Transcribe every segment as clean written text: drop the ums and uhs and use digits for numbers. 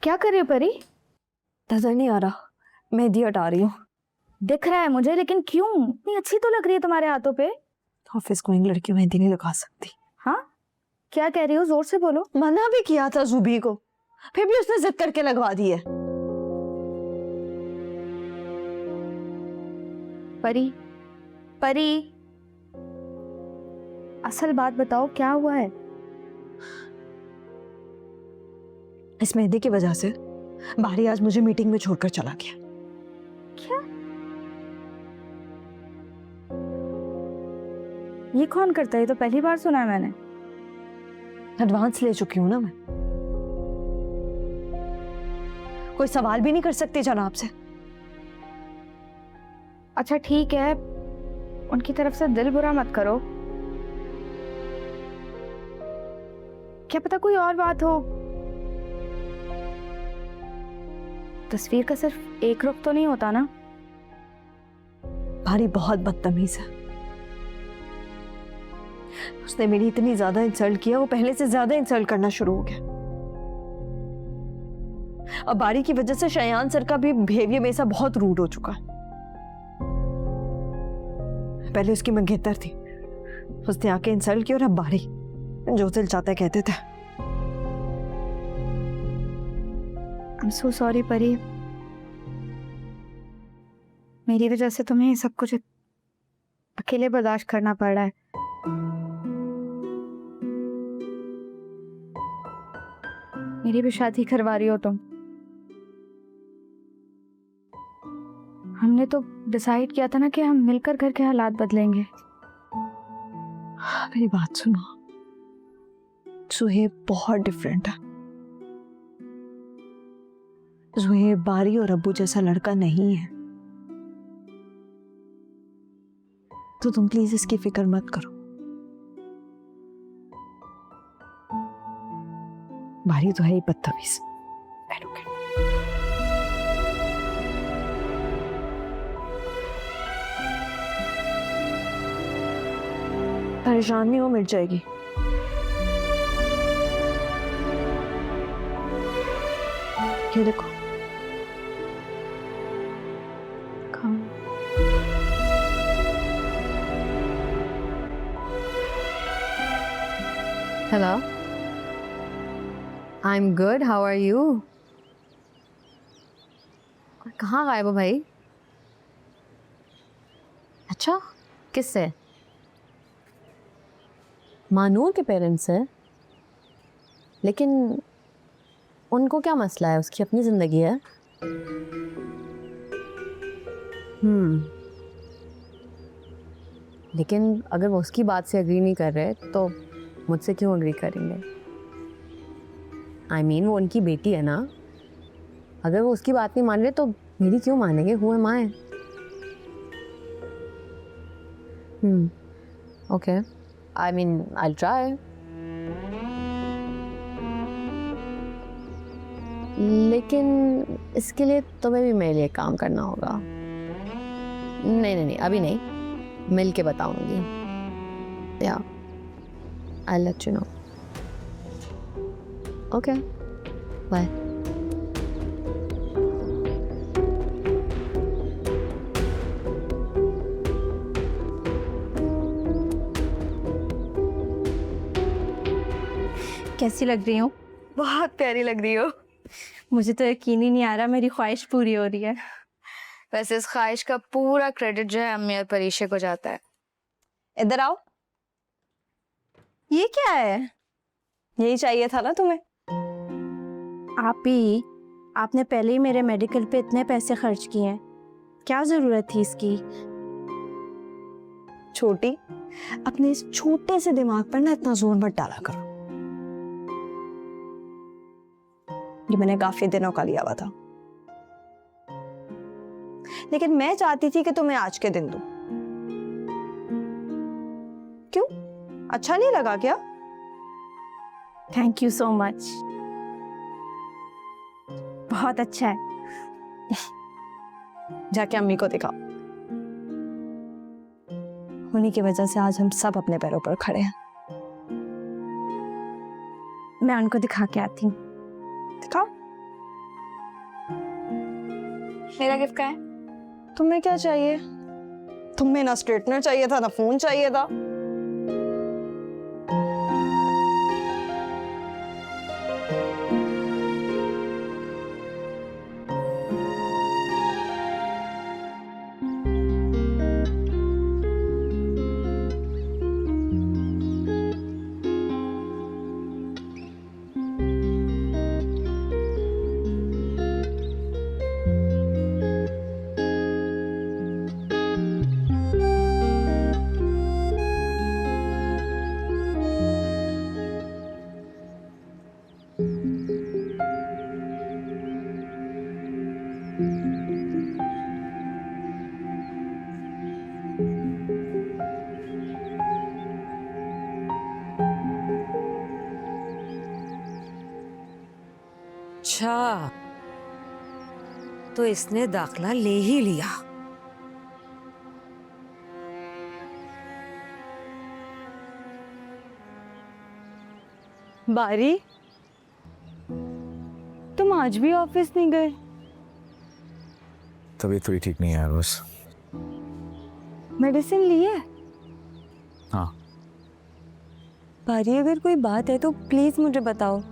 क्या कर रही हो परी? नजर नहीं आ रहा, मेहंदी हटा रही हूँ। दिख रहा है मुझे, लेकिन क्यों? इतनी अच्छी तो लग रही है तुम्हारे हाथों पे। ऑफिस गोइंग लड़की मेहंदी नहीं लगा सकती। हाँ, क्या कह रही हो? जोर से बोलो। मना भी किया था जुबी को, फिर भी उसने जिद करके लगवा दी है। परी, परी, असल बात बताओ, क्या हुआ है? इस मेहंदी की वजह से बाहरी आज मुझे मीटिंग में छोड़कर चला गया। क्या? ये कौन करता है? ये तो पहली बार सुना है मैंने। एडवांस ले चुकी हूँ ना मैं, कोई सवाल भी नहीं कर सकती जनाब से। अच्छा ठीक है, उनकी तरफ से दिल बुरा मत करो। क्या पता कोई और बात हो। तस्वीर का सिर्फ एक रुख तो नहीं होता ना। भारी बहुत बदतमीज है। उसने मेरी इतनी ज्यादा इंसल्ट किया, वो पहले से ज्यादा इंसल्ट करना शुरू हो गया। अब बारी की वजह से शयान सर का भी बिहेवियर मेरे साथ बहुत रूड हो चुका है। पहले उसकी मंगेतर थी, उसने आके इंसल्ट की, और अब बारी जो दिल चाहता कहते थे। I'm so sorry परी, मेरी वजह से तुम्हें सब कुछ अकेले बर्दाश्त करना पड़ रहा है। मेरी भी शादी करवा रही हो तुम। हमने तो डिसाइड किया था ना कि हम मिलकर घर के हालात बदलेंगे। मेरी बात सुनो, सुहेब बहुत डिफरेंट है। सुहेब बारी और अब्बू जैसा लड़का नहीं है, तो तुम प्लीज इसकी फिक्र मत करो। बारी तो है ही बदतमीज। परेशान नहीं हो, मिट जाएगी। ये देखो। Hello. I'm good. How are you? कहाँ गायब हो भाई? अच्छा, किससे? मानूर के पेरेंट्स हैं, लेकिन उनको क्या मसला है? उसकी अपनी जिंदगी है। लेकिन अगर वो उसकी बात से एग्री नहीं कर रहे तो मुझसे क्यों एग्री करेंगे? I mean, वो उनकी बेटी है ना। अगर वो उसकी बात नहीं मान रहे तो मेरी क्यों मानेंगे? Who am I? Okay. I mean, I'll try. लेकिन इसके लिए तुम्हें भी मेरे लिए काम करना होगा। नहीं, अभी नहीं, मिल के बताऊंगी। Yeah, I'll let you know. Okay, bye. कैसी लग रही हूँ? बहुत प्यारी लग रही हो। मुझे तो यकीन ही नहीं आ रहा मेरी ख्वाहिश पूरी हो रही है। वैसे इस ख्वाहिश का पूरा क्रेडिट जो है अम्मी और परीशे को जाता है। इधर आओ। ये क्या है? यही चाहिए था ना तुम्हें? आपने पहले ही मेरे मेडिकल पे इतने पैसे खर्च किए हैं, क्या जरूरत थी इसकी? छोटी, अपने इस छोटे से दिमाग पर ना इतना जोर मत डाला करो। ये मैंने काफी दिनों का लिया हुआ था, लेकिन मैं चाहती थी कि तुम्हें आज के दिन दूं। क्यों, अच्छा नहीं लगा क्या? थैंक यू सो मच, बहुत अच्छा है। जाके अम्मी को दिखाओ। उन्हीं की वजह से आज हम सब अपने पैरों पर खड़े हैं। मैं उनको दिखा के आती हूँ। दिखाओ। मेरा गिफ्ट का है? तुम्हें क्या चाहिए? तुम्हें ना स्ट्रेटनर चाहिए था ना फोन चाहिए था। अच्छा, तो इसने दाखला ले ही लिया। बारी, तुम आज भी ऑफिस नहीं गए? तबीयत थोड़ी ठीक नहीं है यार बस। मेडिसिन ली है? हाँ। बारी, अगर कोई बात है तो प्लीज मुझे बताओ।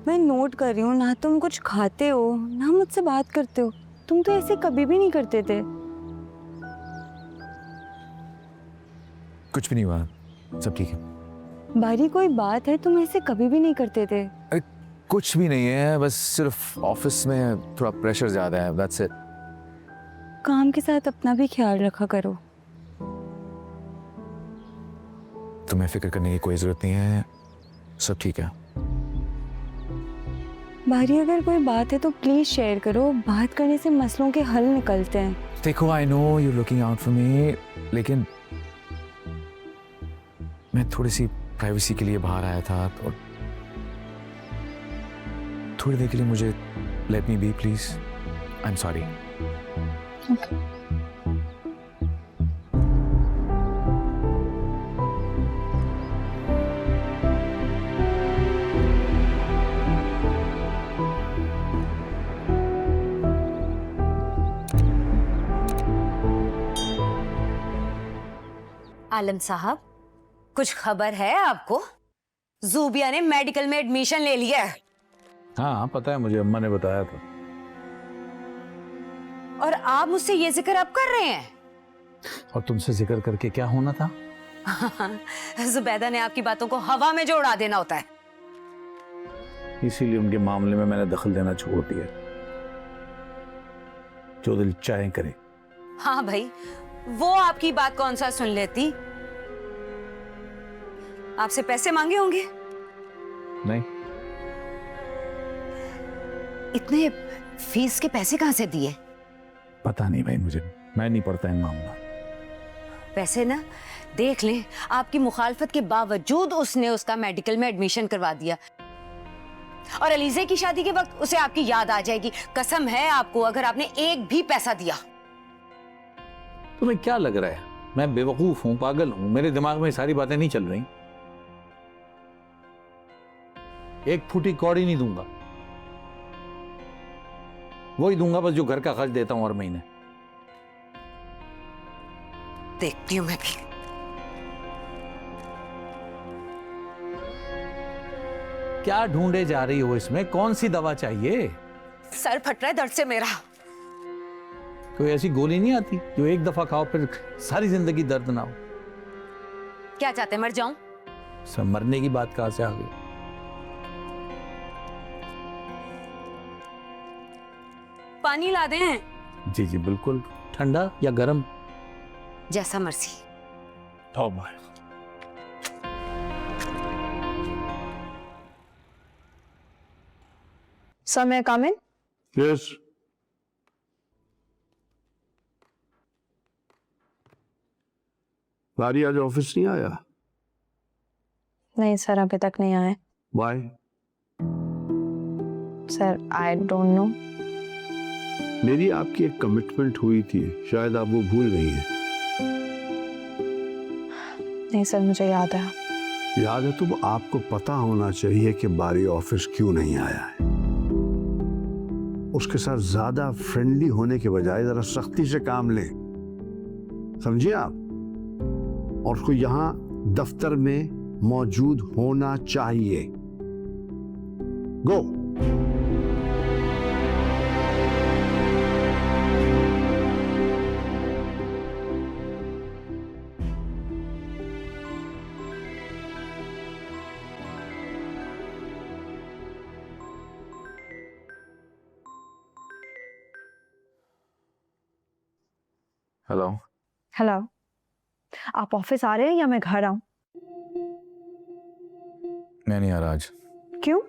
मैं नोट कर रही हूँ, ना तुम कुछ खाते हो ना मुझसे बात करते हो। तुम तो ऐसे कभी भी नहीं करते थे। कुछ भी नहीं हुआ, सब ठीक है। बारी, कोई बात है? तुम ऐसे कभी भी नहीं करते थे। अरे कुछ भी नहीं है, बस सिर्फ ऑफिस में थोड़ा प्रेशर ज्यादा है, दैट्स इट। काम के साथ अपना भी ख्याल रखा करो। तुम्हें फिक्र करने की कोई जरूरत नहीं है, सब ठीक है। बारी, अगर कोई बात है तो प्लीज शेयर करो। बात करने से मसलों के हल निकलते हैं। देखो, I know you looking out for me, लेकिन मैं थोड़ी सी प्राइवेसी के लिए बाहर आया था, तो थोड़ी देर के लिए मुझे let me be please. I am sorry. Alam साहब, कुछ खबर है आपको? जूबिया ने मेडिकल में एडमिशन ले लिया है। हाँ पता है मुझे, अम्मा ने बताया था। और आप मुझसे ये जिक्र अब कर रहे हैं? और तुमसे जिक्र करके क्या होना था? जुबैदा ने आपकी बातों को हवा में जो उड़ा देना होता है। इसीलिए उनके मामले में मैंने दखल देना छोड़ दिया। जो दिल चाहे करे। हाँ भाई, वो आपकी बात कौन सा सुन लेती? आपसे पैसे मांगे होंगे? नहीं। इतने फीस के पैसे कहां से दिए? पता नहीं भाई मुझे, मैं नहीं पढ़ता इन मामला। वैसे ना देख लें, आपकी मुखालफत के बावजूद उसने उसका मेडिकल में एडमिशन करवा दिया। और अलीजे की शादी के वक्त उसे आपकी याद आ जाएगी। कसम है आपको, अगर आपने एक भी पैसा दिया। तुम्हें क्या लग रहा है मैं बेवकूफ हूं, पागल हूं? मेरे दिमाग में सारी बातें नहीं चल रही। एक फूटी कौड़ी नहीं दूंगा, वही दूंगा बस जो घर का खर्च देता हूं हर महीने। देखती हूं मैं भी। क्या ढूंढे जा रही हो इसमें? कौन सी दवा चाहिए? सर फट रहा है दर्द से मेरा। कोई ऐसी गोली नहीं आती जो एक दफा खाओ फिर सारी जिंदगी दर्द ना हो? क्या चाहते, मर जाऊं? सब मरने की बात कहां से आ गई? पानी ला दें? जी जी बिल्कुल, ठंडा या गर्म, जैसा मर्जी। तौबा। सर, मैं कम इन? यस। बारी आज ऑफिस नहीं आया? नहीं सर, अभी तक नहीं आए। Why? Sir I don't know. मेरी आपकी एक कमिटमेंट हुई थी, शायद आप वो भूल गई हैं। नहीं सर, मुझे याद है। याद है तो आपको पता होना चाहिए कि बारी ऑफिस क्यों नहीं आया है। उसके साथ ज्यादा फ्रेंडली होने के बजाय जरा सख्ती से काम लें, समझिए आप। और उसको यहाँ दफ्तर में मौजूद होना चाहिए। गो। हेलो। हेलो, आप ऑफिस आ रहे हैं या मैं घर आऊं? मैं नहीं आ रहा आज। क्यों?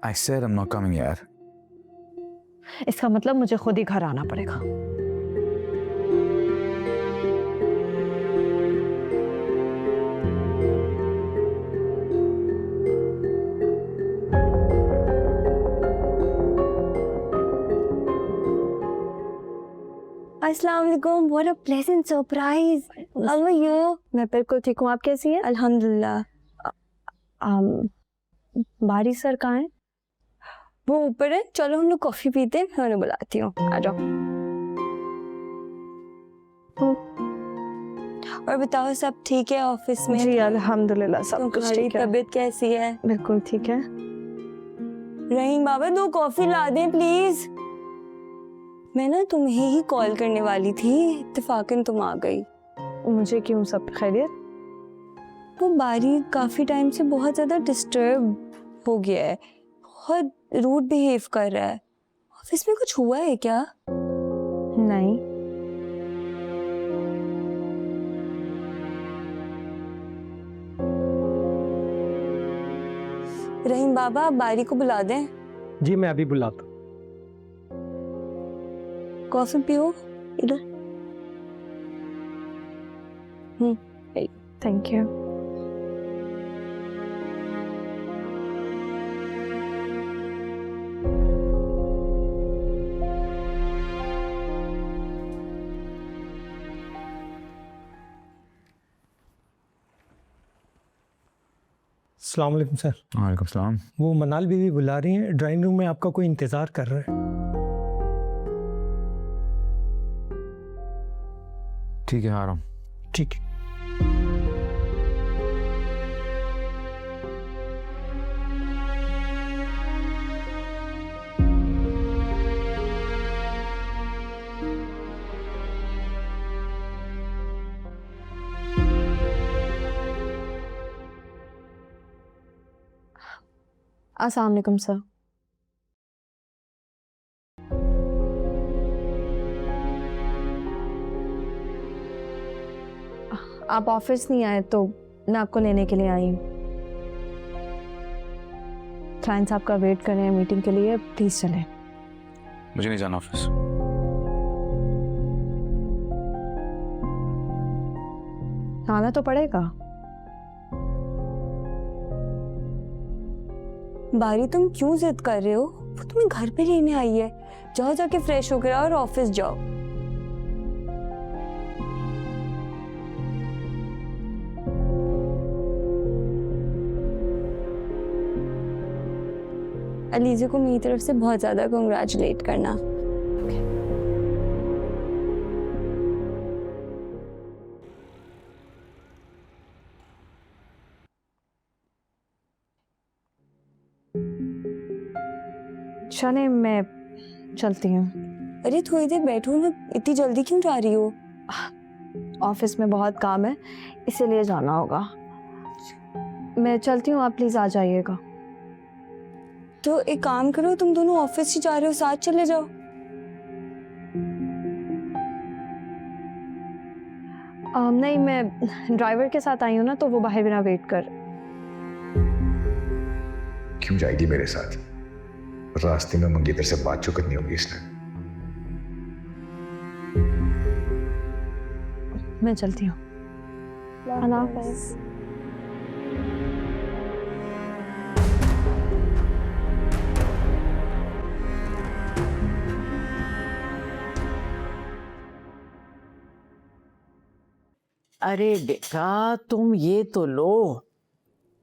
I said I'm not coming यार। इसका मतलब मुझे खुद ही घर आना पड़ेगा। अस्सलाम वालेकुम, what a pleasant surprise. How are you? मैं बिल्कुल ठीक हूँ, आप कैसी हैं? अल्हम्दुलिल्लाह। बारी सर कहाँ हैं? वो ऊपर है, चलो हम लोग कॉफी पीते हैं, मैं उन्हें बुलाती हूँ, आ जाओ। और बताओ सब ठीक है ऑफिस में? जी अल्हम्दुलिल्लाह सब कुछ तुम्हारी ठीक है। तबीयत कैसी है? बिल्कुल ठीक है। रहीम बाबा 2 कॉफी ला दें प्लीज। मैं ना तुम्हें ही कॉल करने वाली थी, इत्तेफाकन तुम आ गई। मुझे क्यों, सब खैरियत? वो बारी काफी टाइम से बहुत ज्यादा डिस्टर्ब हो गया है, बहुत रूड बिहेव कर रहा है। ऑफिस में कुछ हुआ है क्या? नहीं। रहीम बाबा आप बारी को बुला दें। जी मैं अभी बुलाता हूँ। कॉफी पियो इधर। Thank you. अस्सलाम वालेकुम सर। वालेकुम सलाम। वो मनाल बीवी बुला रही हैं, ड्राइंग रूम में आपका कोई इंतज़ार कर रहा है। ठीक है, आ रहा हूँ। ठीक है। अस्सलाम वालेकुम सर। आप ऑफिस नहीं आए तो मैं आपको लेने के लिए आई हूँ। क्लाइंट साहब का वेट कर रहे हैं मीटिंग के लिए, प्लीज चलें। मुझे नहीं जाना ऑफिस। आना तो पड़ेगा। बारी तुम क्यों जिद कर रहे हो? वो तुम्हें घर पे लेने आई है, जाओ जाके फ्रेश होकर आओ और ऑफिस जाओ। अलीज़ा को मेरी तरफ से बहुत ज्यादा कंग्रेचुलेट करना। चले, मैं चलती हूँ। अरे थोड़ी देर बैठो ना, इतनी जल्दी क्यों जा रही हो? ऑफिस में बहुत काम है, इसीलिए जाना होगा। मैं चलती हूँ, आप प्लीज आ जाइएगा। तो एक काम करो, तुम दोनों ऑफिस ही जा रहे हो, साथ चले जाओ। नहीं, मैं ड्राइवर के साथ आई हूँ ना, तो वो बाहर बिना वेट कर। क्यों जाएगी मेरे साथ? रास्ते में मंगेतर से बात चुकत नहीं होगी इसने। मैं चलती हूँ। अल्लाह हाफ़िज़। अरे बेटा तुम ये तो लो,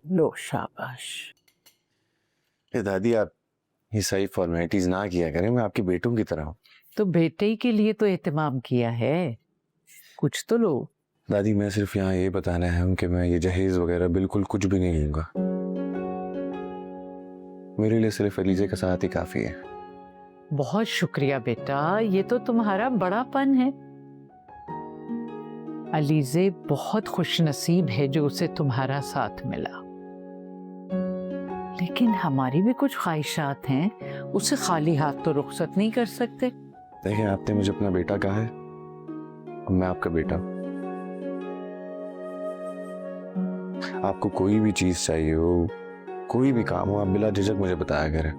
लो शाबाश। दादी आप ये सही फॉर्मेलिटीज ना किया करें, मैं आपके बेटों की तरह हूँ। तो बेटे ही के लिए तो एहतमाम किया है, कुछ तो लो। दादी मैं सिर्फ यहाँ ये बताना है कि मैं ये जहेज वगैरह बिल्कुल कुछ भी नहीं लूंगा। मेरे लिए सिर्फ अलीजे का साथ ही काफी है। बहुत शुक्रिया बेटा, ये तो तुम्हारा बड़ापन है। अलीजे बहुत खुशनसीब है जो उसे तुम्हारा साथ मिला, लेकिन हमारी भी कुछ ख्वाहिशात हैं, उसे खाली हाथ तो रुखसत नहीं कर सकते। देखें, आपने मुझे अपना बेटा कहा है, अब मैं आपका बेटा हूं। आपको कोई भी चीज चाहिए हो, कोई भी काम हो, आप बिला झिझक मुझे बताया करें।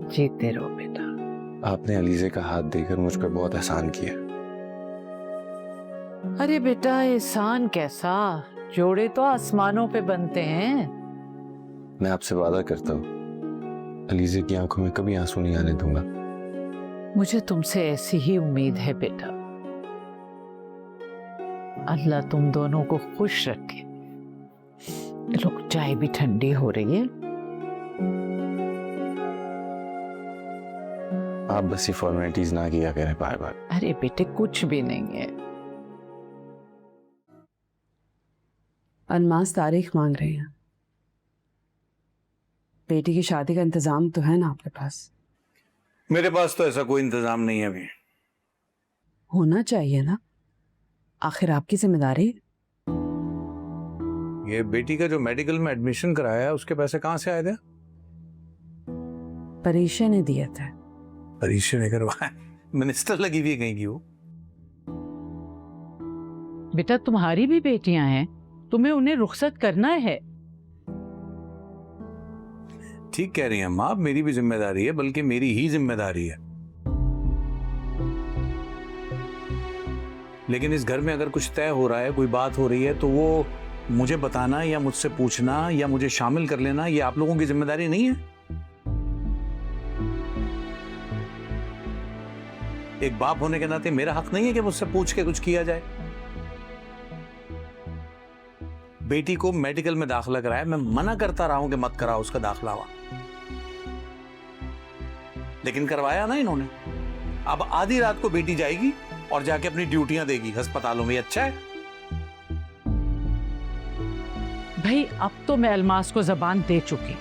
जीते रहो बेटा। आपने अलीजे का हाथ देकर मुझ पर बहुत एहसान किया। अरे बेटा, एहसान कैसा, जोड़े तो आसमानों पे बनते हैं। मैं आपसे वादा करता हूँ अलीजे की आंखों में कभी आंसू नहीं आने दूंगा। मुझे तुमसे ऐसी ही उम्मीद है बेटा। अल्लाह तुम दोनों को खुश रखे। लोग, चाय भी ठंडी हो रही है। आप बस ये फॉर्मेलिटीज ना किया करें बार बार। अरे बेटे, कुछ भी नहीं है। अनमास तारीख मांग रही हैं। बेटी की शादी का इंतजाम तो है ना आपके पास? मेरे पास तो ऐसा कोई इंतजाम नहीं है अभी। होना चाहिए ना, आखिर आपकी जिम्मेदारी। ये बेटी का जो मेडिकल में एडमिशन कराया है, उसके पैसे कहाँ से आए थे? परीक्षा ने दिए थे। परीक्षा ने करवाया? मिनिस्टर लगी हुई है कहीं की वो। बेटा, तुम्हारी भी बेटियां हैं, तुम्हें उन्हें रुखसत करना है। ठीक कह रही हैं माँ, मेरी भी जिम्मेदारी है, बल्कि मेरी ही जिम्मेदारी है। लेकिन इस घर में अगर कुछ तय हो रहा है, कोई बात हो रही है, तो वो मुझे बताना या मुझसे पूछना या मुझे शामिल कर लेना, ये आप लोगों की जिम्मेदारी नहीं है? एक बाप होने के नाते मेरा हक नहीं है कि मुझसे पूछ के कुछ किया जाए? बेटी को मेडिकल में दाखिला कराया, मैं मना करता रहा हूं कि मत कराओ उसका दाखिला हुआ, लेकिन करवाया ना इन्होंने। अब आधी रात को बेटी जाएगी और जाके अपनी ड्यूटियां देगी अस्पतालों में। अच्छा है भाई, अब तो मैं अलमास को जबान दे चुकी,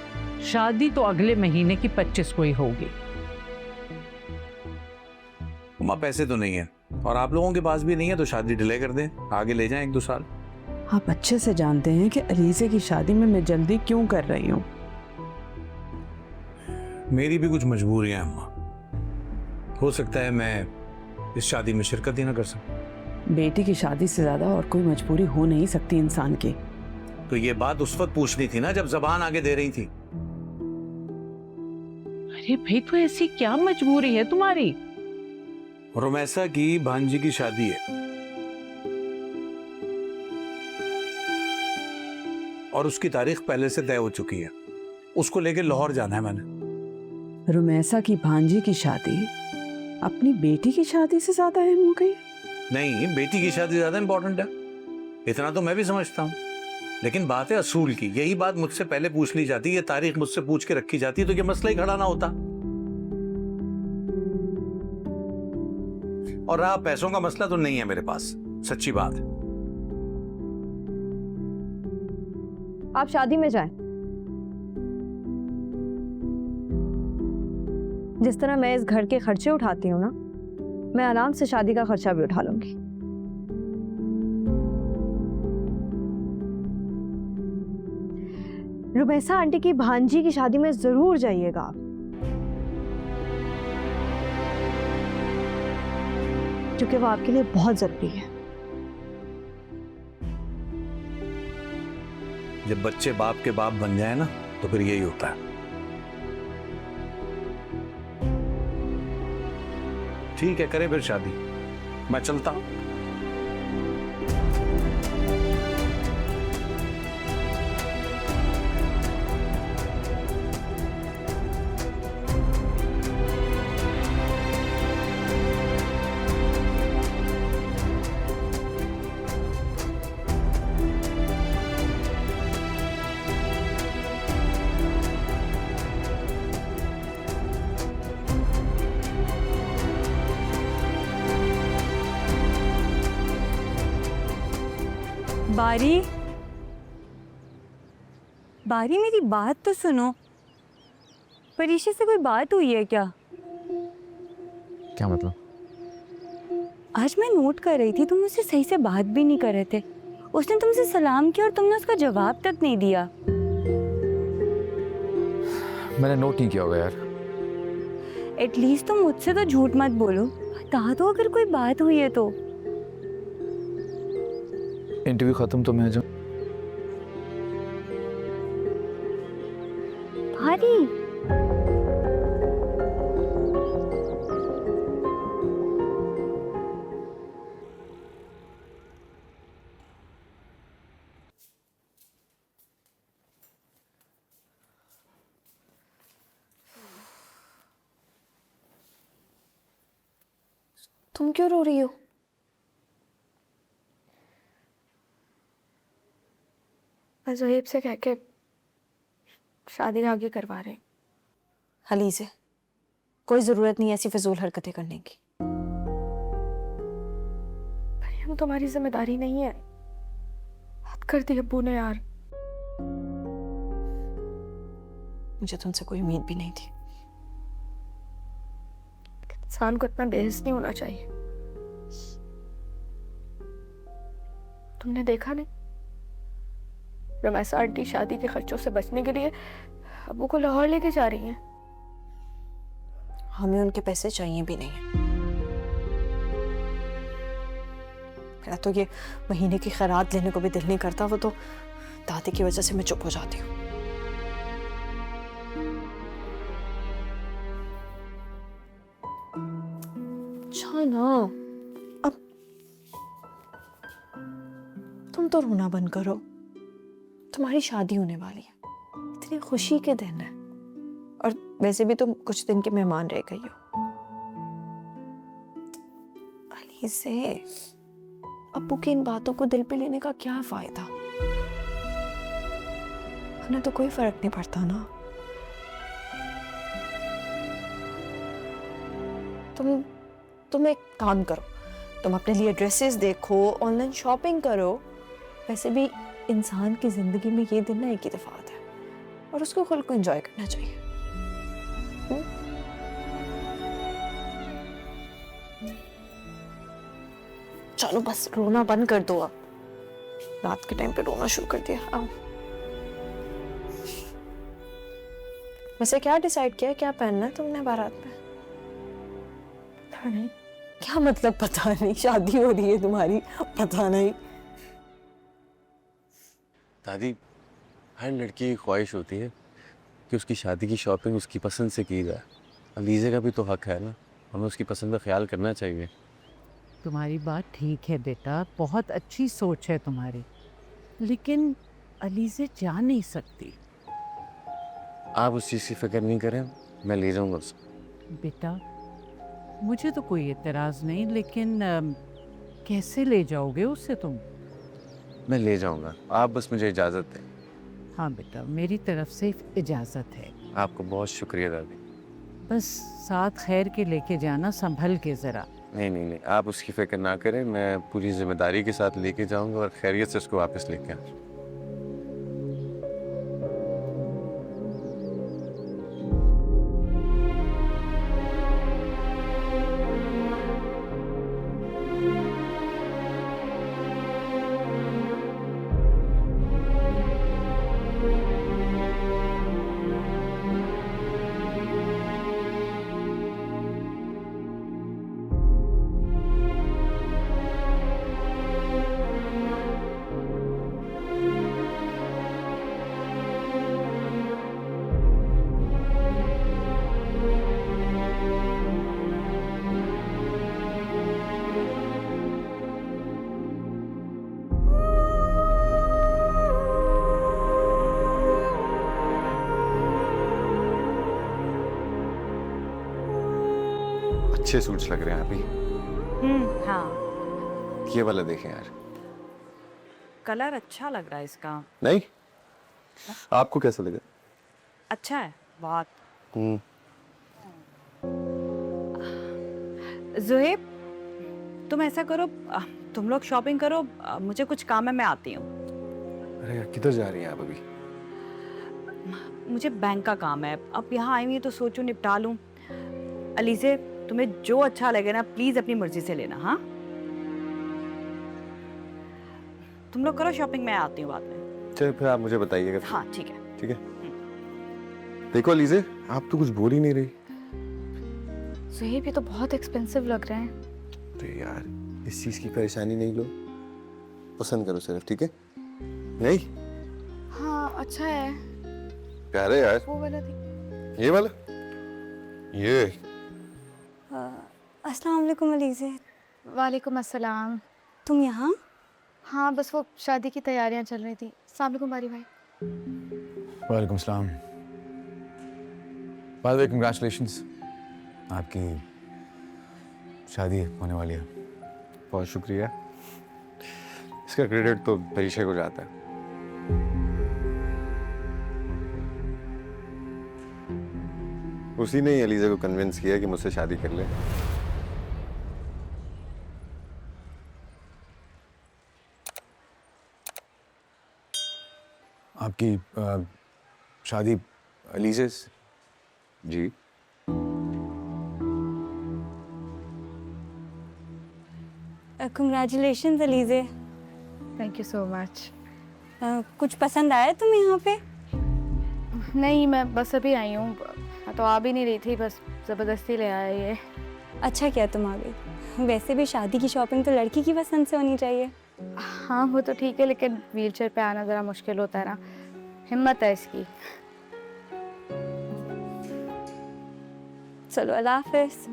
शादी तो अगले महीने की 25 को ही होगी। माँ, पैसे तो नहीं है और आप लोगों के पास भी नहीं है, तो शादी डिले कर दें, आगे ले जाएं 1-2 साल। आप अच्छे से जानते हैं कि अलीजे की शादी में मैं जल्दी क्यों कर रही हूँ। मेरी भी कुछ मजबूरियां हैं अम्मा, हो सकता है मैं इस शादी में शिरकत ही ना कर सकूं। बेटी की शादी से ज्यादा और कोई मजबूरी हो नहीं सकती इंसान की। तो ये बात उस वक्त पूछनी थी ना, जब जबान आगे दे रही थी। अरे भाई, तो ऐसी क्या मजबूरी है तुम्हारी? रुमैसा की भांजी की शादी है और उसकी तारीख पहले से तय हो चुकी है, उसको लेके लाहौर जाना है मैंने। रुमैसा की भांजी की शादी अपनी बेटी की शादी से ज्यादा अहम हो गई? नहीं, बेटी की शादी ज्यादा इंपॉर्टेंट है, इतना तो मैं भी समझता हूँ, लेकिन बात है असूल की। यही बात मुझसे पहले पूछ ली जाती, ये तारीख मुझसे पूछ के रखी जाती तो ये मसला ही खड़ा ना होता। और रहा पैसों का मसला, तो नहीं है मेरे पास, सच्ची बात है। आप शादी में जाएं। जिस तरह मैं इस घर के खर्चे उठाती हूँ ना, मैं आराम से शादी का खर्चा भी उठा लूंगी। रुमैसा आंटी की भांजी की शादी में जरूर जाइएगा आप, क्योंकि वो आपके लिए बहुत जरूरी है। जब बच्चे बाप के बाप बन जाए ना, तो फिर यही होता है। ठीक है, करें फिर शादी, मैं चलता हूं। बारी, बारी मेरी बात तो सुनो। परीक्षा से कोई बात हुई है क्या? क्या मतलब? आज मैं नोट कर रही थी, तुम मुझसे सही से बात भी नहीं कर रहे थे। उसने तुमसे सलाम किया और तुमने उसका जवाब तक नहीं दिया। मैंने नोट नहीं किया होगा यार। एटलीस्ट तुम मुझसे तो झूठ मत बोलो, बता दो अगर कोई बात हुई है तो। इंटरव्यू खत्म तो मैं आ जाऊं। भारी, तुम क्यों रो रही हो? मैं ज़ोहेब से कह के शादी आगे करवा रहे। हली से कोई ज़रूरत नहीं ऐसी फिजूल हरकतें करने की। भाई हम तुम्हारी जिम्मेदारी नहीं है। हद कर दी अब्बू ने यार। मुझे तुमसे कोई उम्मीद भी नहीं थी। इंसान को इतना बेइज्जत नहीं होना चाहिए। तुमने देखा नहीं, रमैसा आंटी शादी के खर्चों से बचने के लिए अब्बू को लाहौर लेके जा रही हैं। हमें उनके पैसे चाहिए भी नहीं है। मेरा तो ये महीने की खैरात लेने को भी दिल नहीं करता। वो तो दादी की वजह से मैं चुप हो जाती हूँ। अच्छा ना, अब तुम तो रोना बंद करो। तुम्हारी शादी होने वाली है, इतनी खुशी के दिन है। और वैसे भी तुम कुछ दिन के मेहमान रह गई हो। अली से अब्बू की इन बातों को दिल पे लेने का क्या फायदा? उन्हें तो कोई फर्क नहीं पड़ता ना। तुम एक काम करो, तुम अपने लिए ड्रेसेस देखो, ऑनलाइन शॉपिंग करो। वैसे भी इंसान की जिंदगी में ये दिन ना एक ही दफा आता है और उसको खुद को एंजॉय करना चाहिए। चलो बस रोना बंद कर दो अब। रात के टाइम पे रोना शुरू कर दिया। आओ। वैसे क्या डिसाइड किया, क्या पहनना है तुमने बारात में? पता नहीं। क्या मतलब पता नहीं? शादी हो रही है तुम्हारी, पता नहीं? दादी, हर लड़की की ख्वाहिश होती है कि उसकी शादी की शॉपिंग उसकी पसंद से की जाए। अलीज़े का भी तो हक है ना, हमें उसकी पसंद का ख्याल करना चाहिए। तुम्हारी बात ठीक है बेटा, बहुत अच्छी सोच है तुम्हारी, लेकिन अलीज़े जा नहीं सकती। आप उस चीज़ की फिक्र नहीं करें, मैं ले जाऊंगा उसे। बेटा मुझे तो कोई एतराज़ नहीं, लेकिन कैसे ले जाओगे उससे तुम? मैं ले जाऊंगा, आप बस मुझे इजाज़त दें। हाँ बेटा, मेरी तरफ से इजाज़त है। आपको बहुत शुक्रिया दादी। बस साथ खैर के लेके जाना, संभल के ज़रा। नहीं, आप उसकी फिक्र ना करें, मैं पूरी जिम्मेदारी के साथ लेके जाऊंगा और खैरियत से उसको वापस लेके आऊँगा। अच्छे सूट्स लग रहे हैं अभी। हाँ। ये वाला देखें यार। कलर अच्छा लग रहा है इसका। नहीं, आपको कैसा लगा? अच्छा है बहुत। ज़ोहेब, तुम ऐसा करो, तुम लोग शॉपिंग करो, मुझे कुछ काम है, मैं आती हूँ। अरे यार किधर जा रही हैं आप अभी? मुझे बैंक का काम है, अब यहाँ आई हुई तो सोचूं निपटा लूँ। अलीज़े, तुम्हें जो अच्छा लगे ना प्लीज अपनी मर्जी से लेना। हाँ, तुम लोग करो शॉपिंग, मैं आती हूँ बाद में। चलो फिर आप मुझे बताइएगा। हाँ ठीक है। ठीक है। देखो अलीज़े, आप तो कुछ बोल ही नहीं रही। ज़ुहैब ये तो बहुत एक्सपेंसिव लग रहे हैं। तो यार इस चीज की परेशानी नहीं लो, पसंद करो सिर्फ, ठीक है? नहीं हाँ अच्छा है। प्यारे यार, वो वाला थी। ये वाला, ये अस्सलाम वालेकुम अलीज़े। वालेकुम अस्सलाम। तुम यहाँ? हाँ बस वो शादी की तैयारियां चल रही थी। अस्सलाम वालेकुम बारी भाई। वालेकुम सलाम। बाय द वे कंग्रेचुलेशंस, आपकी शादी होने वाली है। बहुत शुक्रिया। इसका क्रेडिट तो परीक्षा को जाता है। उसी ने ही अलीज़ा को कन्विंस किया कि मुझसे शादी कर ले। आपकी शादी अलीज़े से? जी। Congratulations Alizeh. Thank you so much. कुछ पसंद आया तुम्हें यहाँ पे? नहीं मैं बस अभी आई हूँ, तो आ भी नहीं रही थी, बस ज़बरदस्ती ले आया ये। अच्छा किया तुम आ गई। वैसे भी शादी की शॉपिंग तो लड़की की पसंद से होनी चाहिए। हाँ वो तो ठीक है, लेकिन व्हीलचेयर पे आना ज़रा मुश्किल होता है ना। हिम्मत है इसकी। चलो अल्लाह हाफिज़।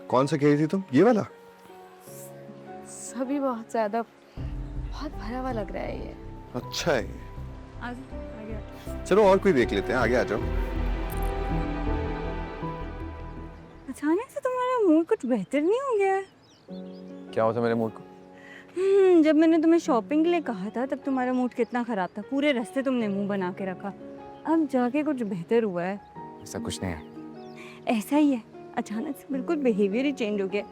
कौन सा कह रही थी तुम? ये वाला? सभी बहुत ज़्यादा, बहुत भरा हुआ लग रहा है ये। अच्छा है ये। आगे चलो और कोई देख लेते हैं, आगे आ जाओ। अचानक से तुम्हारा मूड कुछ बेहतर नहीं हो गया? क्या होता मेरे मूड को? जब मैंने तुम्हें शॉपिंग के लिए कहा था तब तुम्हारा मूड कितना खराब था। पूरे रास्ते तुमने मुंह बना के रखा। अब जाके कुछ बेहतर हुआ है? ऐसा कुछ नहीं है। ऐसा ही है, अचानक से बिल्कुल बिहेवियर ही चेंज हो गया।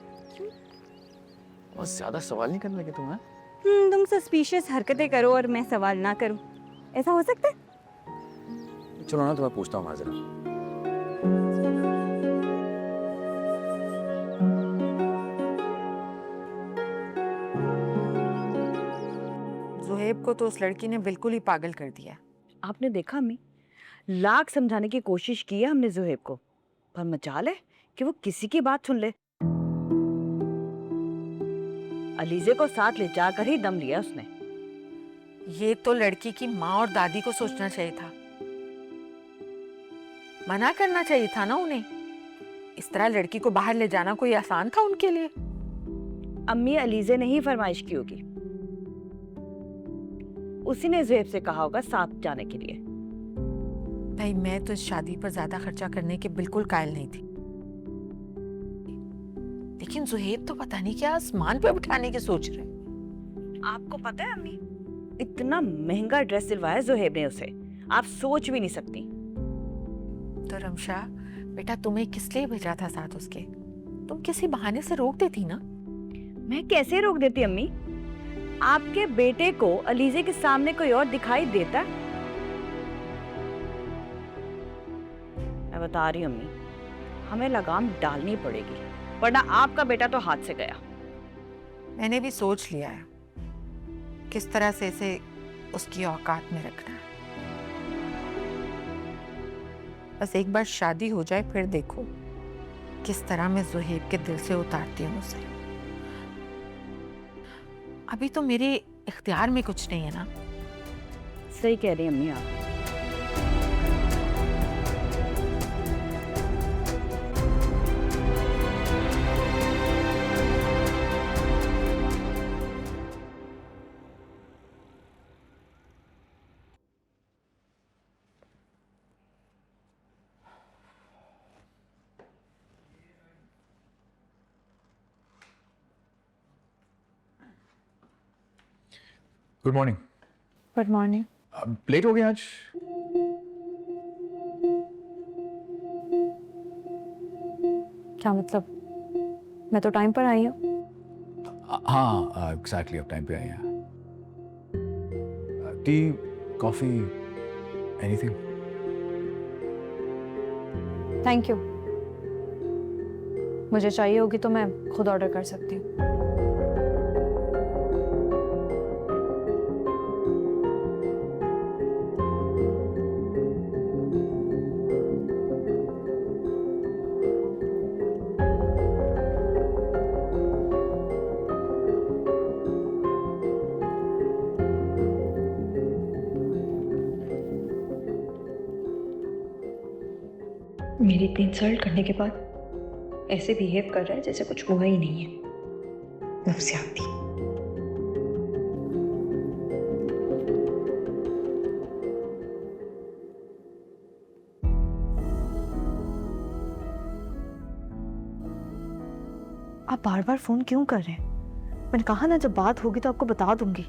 बहुत ज्यादा सवाल नहीं करने लगे तुम? हैं? तुम सस्पिशियस हरकतें करो और मैं सवाल ना करूं, ऐसा हो सकता है? चलो ना, तो मैं पूछता हूँ माजरा। ज़ुहैब को तो उस लड़की ने बिल्कुल ही पागल कर दिया। आपने देखा अम्मी, लाख समझाने की कोशिश की है हमने ज़ुहैब को, पर मजाल है कि वो किसी की बात सुन ले। अलीज़े को साथ ले जाकर ही दम लिया उसने। ये तो लड़की की माँ और दादी को सोचना चाहिए था, मना करना चाहिए था ना उन्हें। इस तरह लड़की को बाहर ले जाना कोई आसान था उनके लिए? अम्मी, अलीज़े ने ही फरमाइश की होगी, उसी ने ज़ुहैब से कहा होगा साथ जाने के लिए। भाई मैं तो इस शादी पर ज्यादा खर्चा करने के बिल्कुल कायल नहीं थी, लेकिन ज़ुहैब तो पता नहीं क्या आसमान पे उठाने की सोच रहे। आपको पता है अम्मी, इतना महंगा ड्रेस सिलवाया ज़ुहैब ने उसे, आप सोच भी नहीं सकती। तो रमशा बेटा, तुम्हें किस लिए भेजा था साथ उसके? तुम किसी बहाने से रोक देती ना। मैं कैसे रोक देती अम्मी? आपके बेटे को अलीज़े के सामने कोई और दिखाई देता? मैं बता रही हूँ अम्मी, हमें लगाम डालनी पड़ेगी, वरना आपका बेटा तो हाथ से गया। मैंने भी सोच लिया है किस तरह से इसे उसकी औकात में रखना है। बस एक बार शादी हो जाए फिर देखो किस तरह मैं ज़ुहैब के दिल से उतारती हूँ उसे। अभी तो मेरे इख्तियार में कुछ नहीं है ना। सही कह रही अम्मी आप। Good morning. Good morning. Late हो गया आज? क्या मतलब? मैं तो टाइम पर आई हूँ। हाँ एग्जैक्टली, अब टाइम पे आई हैं। T, coffee, anything? Thank you. मुझे चाहिए होगी तो मैं खुद ऑर्डर कर सकती हूँ। मेरी इतनी इंसल्ट करने के बाद ऐसे बिहेव कर रहा है जैसे कुछ हुआ ही नहीं है। नफसियाती। आप बार बार फोन क्यों कर रहे हैं? मैंने कहा ना जब बात होगी तो आपको बता दूंगी।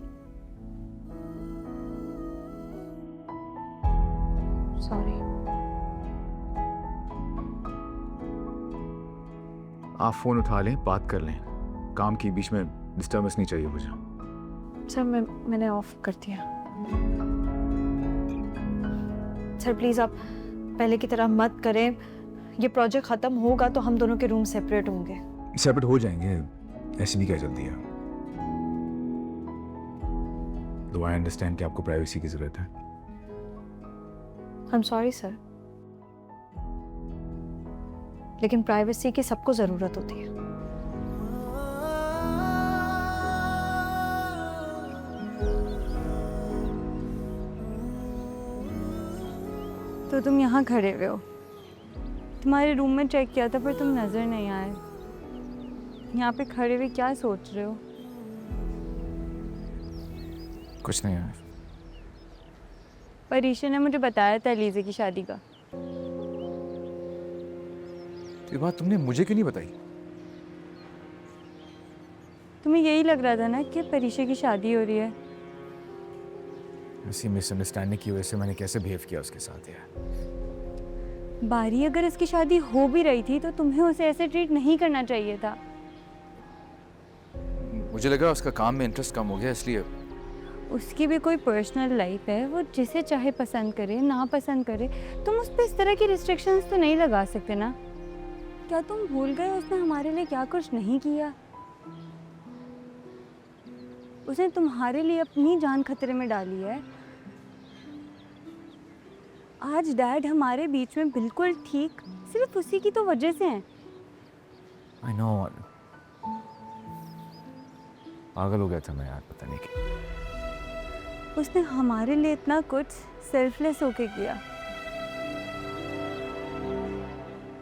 सॉरी। आप फ़ोन उठा लें, बात कर लें। काम की बीच में डिस्टर्बेंस नहीं चाहिए मुझे। सर मैंने ऑफ कर दिया। सर प्लीज आप पहले की तरह मत करें। ये प्रोजेक्ट खत्म होगा तो हम दोनों के रूम सेपरेट होंगे। सेपरेट हो जाएंगे, ऐसी भी क्या जल्दी है। तो आई अंडरस्टैंड कि आपको प्राइवेसी की जरूरत है। आई एम सॉरी सर, लेकिन प्राइवेसी की सबको जरूरत होती है। तो तुम यहाँ खड़े हुए हो। तुम्हारे रूम में चेक किया था पर तुम नजर नहीं आए। यहाँ पे खड़े हुए क्या सोच रहे हो? कुछ नहीं है। परीशा ने मुझे बताया था अलीज़े की शादी का। ये बात तुमने मुझे क्यों नहीं बताई? तुम्हें यही लग रहा था ना कि परीशा की शादी हो रही है। ऐसी मिसअंडरस्टैंडिंग की वजह से मैंने कैसे बिहेव किया उसके साथ यार। बारी अगर इसकी शादी हो भी रही थी तो तुम्हें उसे ऐसे ट्रीट नहीं करना चाहिए था। मुझे लगा उसका काम में इंटरेस्ट कम हो गया इसलिए। उसकी भी कोई पर्सनल लाइफ है, वो जिसे चाहे पसंद करे ना पसंद करे। तुम उस पर इस तरह की रिस्ट्रिक्शंस तो नहीं लगा सकते ना। क्या तुम भूल गए उसने हमारे लिए क्या कुछ नहीं किया? उसने तुम्हारे लिए अपनी जान खतरे में डाली है। आज डैड हमारे बीच में बिल्कुल ठीक सिर्फ उसी की तो वजह से हैं। I know। पागल हो गया था मैं यार, पता नहीं क्या। उसने हमारे लिए इतना कुछ सेल्फलेस होके किया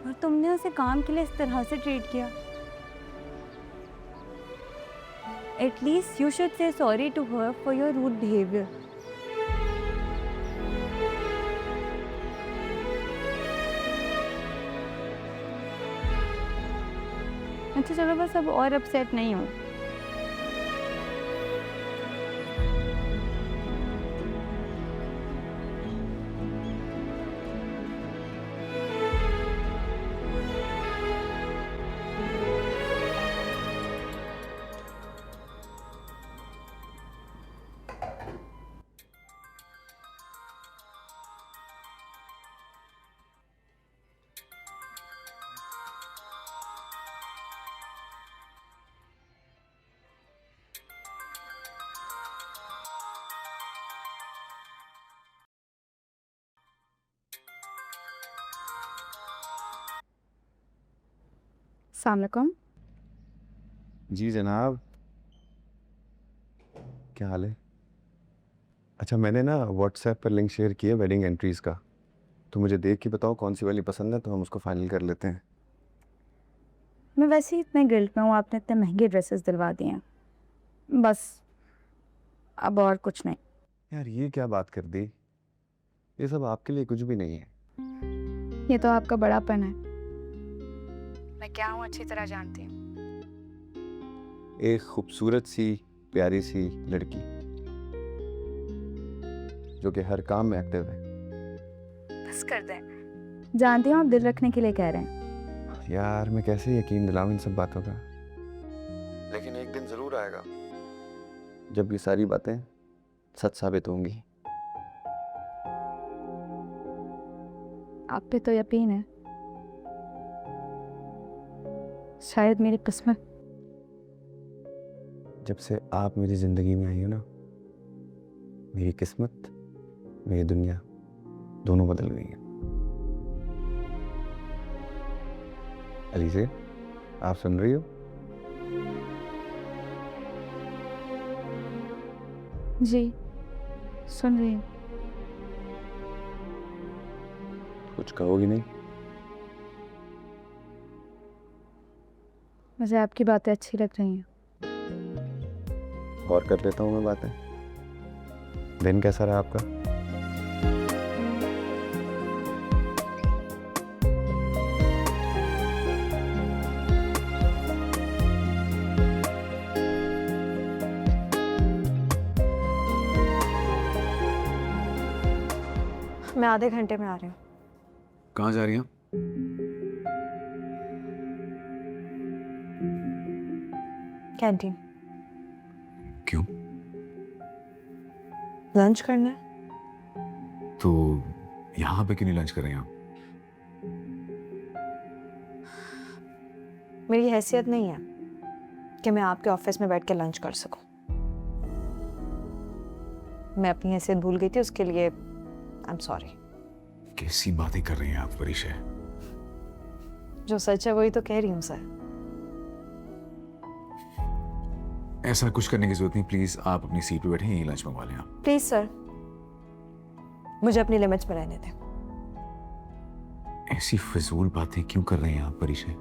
और तुमने उसे काम के लिए इस तरह से ट्रीट किया। At least you should say sorry to her for your rude behaviour. अच्छा चलो बस अब और अपसेट नहीं हो। अस्सलाम वालेकुम। जी जनाब, क्या हाल है? अच्छा, मैंने ना व्हाट्सएप पर लिंक शेयर किया वेडिंग एंट्रीज़ का, तो मुझे देख के बताओ कौन सी वाली पसंद है तो हम उसको फाइनल कर लेते हैं। मैं वैसे ही इतने गिल्ट में हूँ, आपने इतने महंगे ड्रेसेस दिलवा दिए हैं, बस अब और कुछ नहीं। यार ये क्या बात कर दी? ये सब आपके लिए कुछ भी नहीं है। ये तो आपका बड़ापन है। मैं क्या हूँ अच्छी तरह जानती हूँ। एक खूबसूरत सी प्यारी सी लड़की जो कि हर काम में एक्टिव है। बस कर दें। जानती हूँ आप दिल रखने के लिए कह रहे हैं, यार मैं कैसे यकीन दिलाऊं इन सब बातों का, लेकिन एक दिन जरूर आएगा जब ये सारी बातें सच साबित होंगी। आप पे तो यकीन है, शायद मेरी किस्मत। जब से आप मेरी जिंदगी में आई हो ना, मेरी किस्मत, मेरी दुनिया दोनों बदल गई हैं। अलीज़े, आप सुन रही हो? जी सुन रही हूँ। कुछ कहोगी नहीं? मुझे आपकी बातें अच्छी लग रही हैं। और कर लेता हूँ मैं बातें। दिन कैसा रहा आपका? मैं आधे घंटे में आ रही हूँ। कहाँ जा रही हैं? कैंटीन। क्यों? लंच करना है। तो यहाँ पे क्यों नहीं लंच कर रहे हैं आप? मेरी हैसियत नहीं है कि मैं आपके ऑफिस में बैठ के लंच कर सकूं। मैं अपनी हैसियत भूल गई थी, उसके लिए आई एम सॉरी। कैसी बातें कर रही हैं आप परिशय? जो सच है वही तो कह रही हूँ सर। ऐसा कुछ करने की जरूरत नहीं, प्लीज आप अपनी सीट पे बैठे, यहीं लंच मंगवा लें आप। प्लीज सर, मुझे अपनी लिमिट्स में रहने दें। ऐसी फिजूल बातें क्यों कर रहे हैं आप परिशय?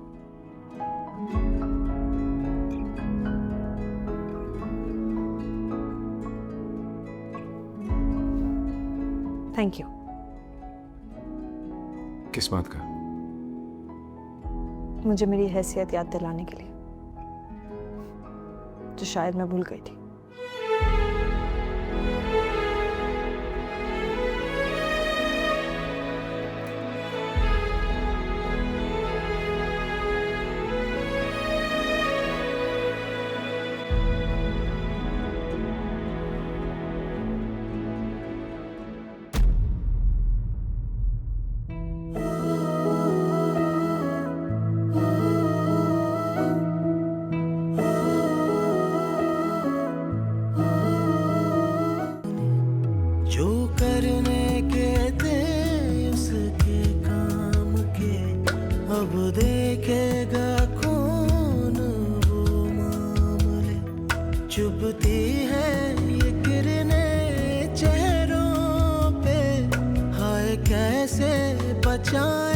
Thank you. किस बात का? मुझे मेरी हैसियत याद दिलाने के लिए, जो शायद मैं भूल गई थी। जो करने के थे उसके काम के, अब देखेगा कौन वो मामले। चुभती है ये किरणें चेहरों पे, हाय कैसे बचाएं